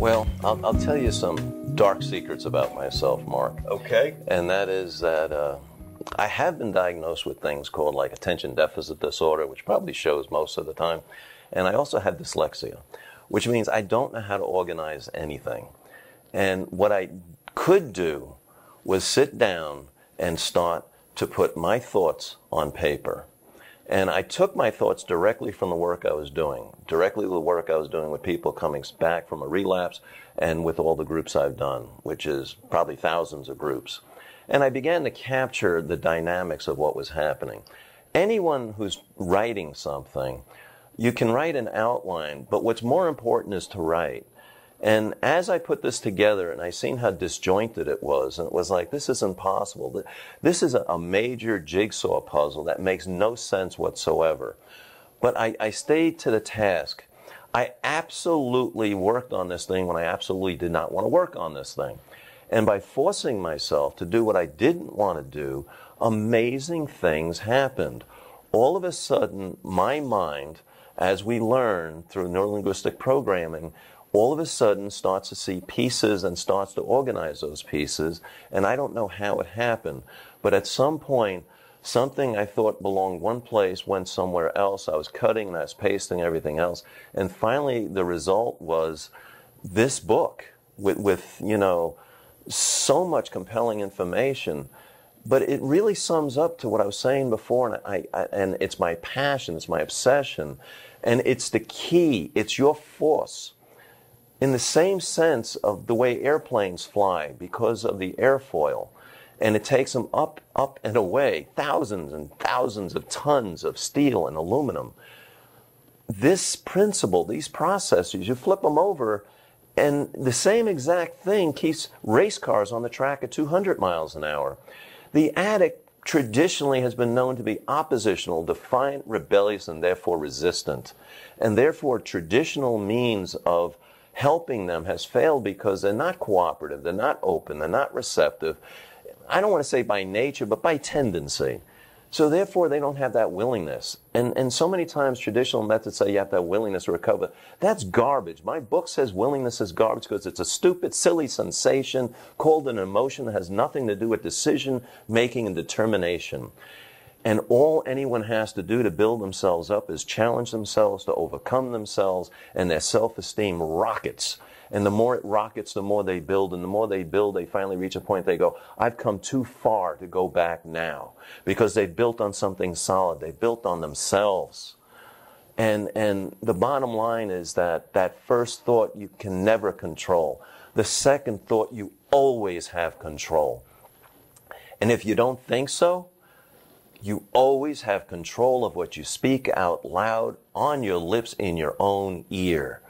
Well, I'll tell you some dark secrets about myself, Mark. Okay. And that is that I have been diagnosed with things called like attention deficit disorder, which probably shows most of the time. And I also have dyslexia, which means I don't know how to organize anything. And what I could do was sit down and start to put my thoughts on paper. And I took my thoughts directly from the work I was doing, directly the work I was doing with people coming back from a relapse and with all the groups I've done, which is probably thousands of groups. And I began to capture the dynamics of what was happening. Anyone who's writing something, you can write an outline, but what's more important is to write. And as I put this together and I seen how disjointed it was, and it was like, this is impossible. This is a major jigsaw puzzle that makes no sense whatsoever. But I stayed to the task. I absolutely worked on this thing when I absolutely did not want to work on this thing. And by forcing myself to do what I didn't want to do, amazing things happened. All of a sudden, my mind, as we learn through neurolinguistic programming, all of a sudden starts to see pieces and starts to organize those pieces, and I don't know how it happened. But at some point, something I thought belonged one place went somewhere else. I was cutting and I was pasting everything else. And finally, the result was this book with you know, so much compelling information. But it really sums up to what I was saying before, and it's my passion, it's my obsession, and it's the key, it's your force. In the same sense of the way airplanes fly because of the airfoil, and it takes them up and away, thousands and thousands of tons of steel and aluminum. This principle, these processes, you flip them over, and the same exact thing keeps race cars on the track at 200 miles an hour. The addict traditionally has been known to be oppositional, defiant, rebellious, and therefore resistant. And therefore traditional means of helping them has failed because they're not cooperative, they're not open, they're not receptive. I don't want to say by nature, but by tendency. So therefore, they don't have that willingness. And so many times traditional methods say you have that willingness to recover. That's garbage. My book says willingness is garbage because it's a stupid, silly sensation called an emotion that has nothing to do with decision making and determination. And all anyone has to do to build themselves up is challenge themselves to overcome themselves, and their self-esteem rockets. And the more it rockets, the more they build, and the more they build, they finally reach a point they go, I've come too far to go back now. Because they've built on something solid. They've built on themselves. And the bottom line is that first thought you can never control. The second thought you always have control. And if you don't think so, you always have control of what you speak out loud on your lips in your own ear.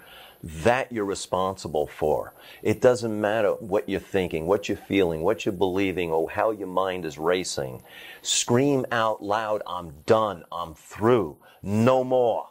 That you're responsible for. It doesn't matter what you're thinking, what you're feeling, what you're believing, or how your mind is racing. Scream out loud, I'm done, I'm through, no more.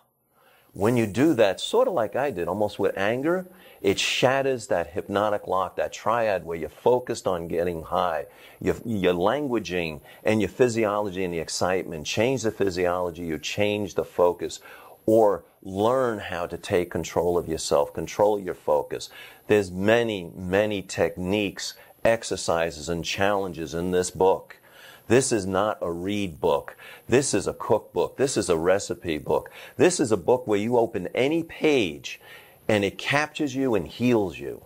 When you do that, sort of like I did, almost with anger, it shatters that hypnotic lock, that triad where you're focused on getting high. You're languaging and your physiology and the excitement. Change the physiology, you change the focus. Or learn how to take control of yourself, control your focus. There's many, many techniques, exercises, and challenges in this book. This is not a read book. This is a cookbook. This is a recipe book. This is a book where you open any page and it captures you and heals you.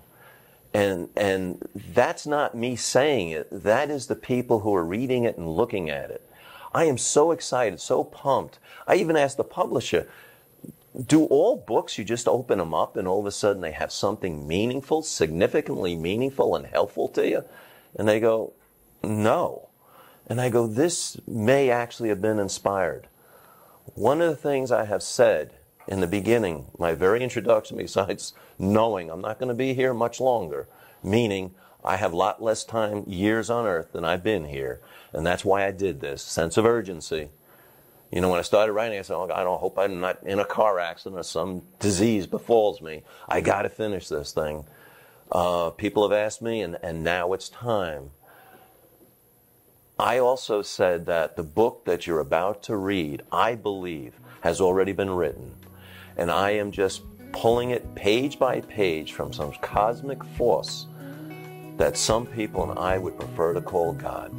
And that's not me saying it. That is the people who are reading it and looking at it. I am so excited, so pumped. I even asked the publisher, do all books, you just open them up and all of a sudden they have something meaningful, significantly meaningful and helpful to you? And they go, no. And I go, this may actually have been inspired. One of the things I have said in the beginning, my very introduction, besides knowing I'm not going to be here much longer, meaning I have a lot less time, years on earth than I've been here. And that's why I did this, sense of urgency. You know, when I started writing, I said, oh, I don't hope I'm not in a car accident or some disease befalls me. I got to finish this thing. People have asked me, and now it's time. I also said that the book that you're about to read, I believe, has already been written. And I am just pulling it page by page from some cosmic force that some people and I would prefer to call God.